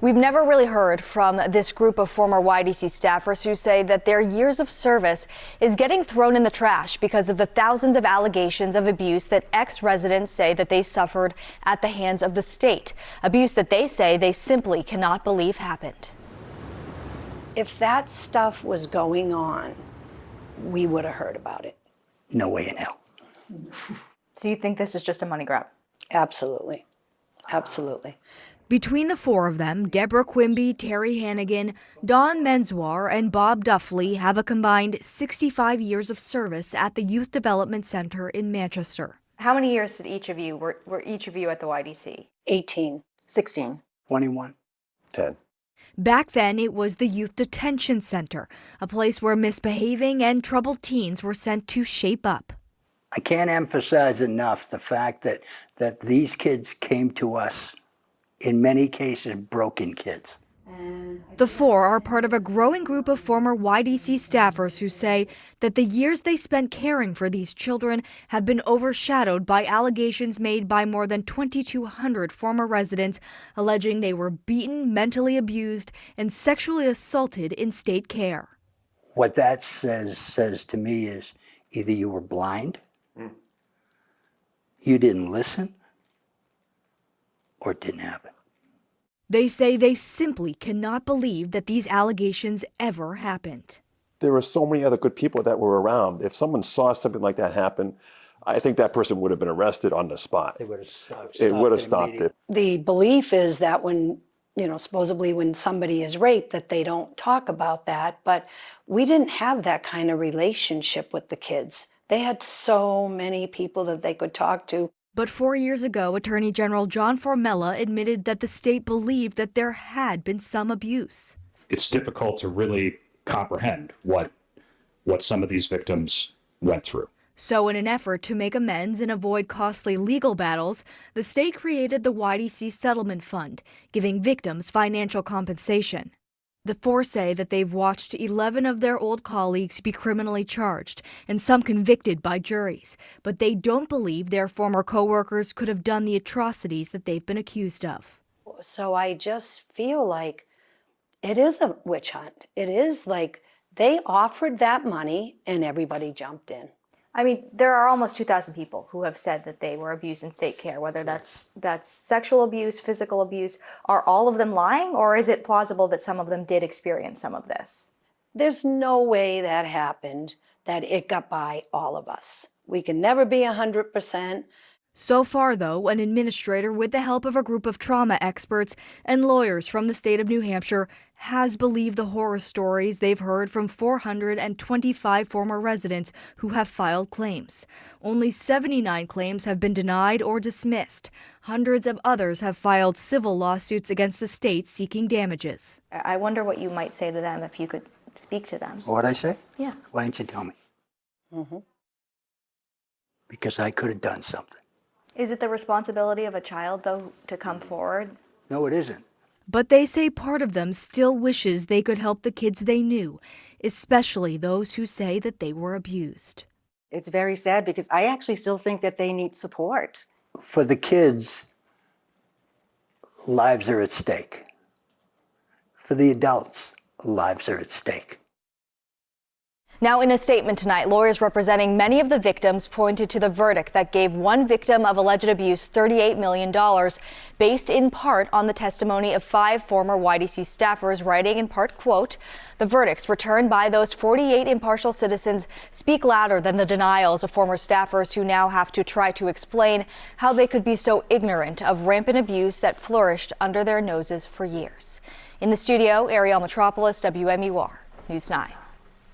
We've never really heard from this group of former YDC staffers who say that their years of service is getting thrown in the trash because of the thousands of allegations of abuse that ex-residents say that they suffered at the hands of the state. Abuse that they say they simply cannot believe happened. If that stuff was going on, we would have heard about it. No way in hell. So you think this is just a money grab? Absolutely. Absolutely. Between the four of them, Deborah Quimby, Terry Hannigan, Dawn Menzwar, and Bob Duffley have a combined 65 years of service at the Youth Development Center in Manchester. How many years did each of you were each of you at the YDC? 18. 16. 21. 10. Back then, it was the Youth Detention Center, a place where misbehaving and troubled teens were sent to shape up. I can't emphasize enough the fact that these kids came to us, in many cases, broken kids. The four are part of a growing group of former YDC staffers who say that the years they spent caring for these children have been overshadowed by allegations made by more than 2,200 former residents alleging they were beaten, mentally abused, and sexually assaulted in state care. What that says to me is either you were blind, you didn't listen, or it didn't happen. They say they simply cannot believe that these allegations ever happened. There were so many other good people that were around. If someone saw something like that happen, I think that person would have been arrested on the spot. They would have stopped. It would have stopped it. The belief is that when, supposedly when somebody is raped, that they don't talk about that. But we didn't have that kind of relationship with the kids. They had so many people that they could talk to. But 4 years ago, Attorney General John Formella admitted that the state believed that there had been some abuse. It's difficult to really comprehend what some of these victims went through. So in an effort to make amends and avoid costly legal battles, the state created the YDC Settlement Fund, giving victims financial compensation. The four say that they've watched 11 of their old colleagues be criminally charged, and some convicted by juries, but they don't believe their former co-workers could have done the atrocities that they've been accused of. So I just feel like it is a witch hunt. It is like they offered that money and everybody jumped in. I mean, there are almost 2,000 people who have said that they were abused in state care, whether that's sexual abuse, physical abuse. Are all of them lying, or is it plausible that some of them did experience some of this? There's no way that happened, that it got by all of us. We can never be 100%. So far, though, an administrator with the help of a group of trauma experts and lawyers from the state of New Hampshire has believed the horror stories they've heard from 425 former residents who have filed claims. Only 79 claims have been denied or dismissed. Hundreds of others have filed civil lawsuits against the state seeking damages. I wonder what you might say to them if you could speak to them. What'd I say? Yeah. Why didn't you tell me? Because I could have done something. Is it the responsibility of a child, though, to come forward? No, it isn't. But they say part of them still wishes they could help the kids they knew, especially those who say that they were abused. It's very sad because I actually still think that they need support. For the kids, lives are at stake. For the adults, lives are at stake. Now, in a statement tonight, lawyers representing many of the victims pointed to the verdict that gave one victim of alleged abuse $38 million, based in part on the testimony of 5 former YDC staffers, writing in part, quote, "The verdicts returned by those 48 impartial citizens speak louder than the denials of former staffers who now have to try to explain how they could be so ignorant of rampant abuse that flourished under their noses for years." In the studio, Ariel Metropolis, WMUR News 9.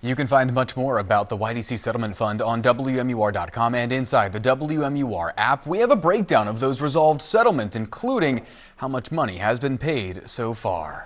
You can find much more about the YDC Settlement Fund on WMUR.com and inside the WMUR app. We have a breakdown of those resolved settlements, including how much money has been paid so far.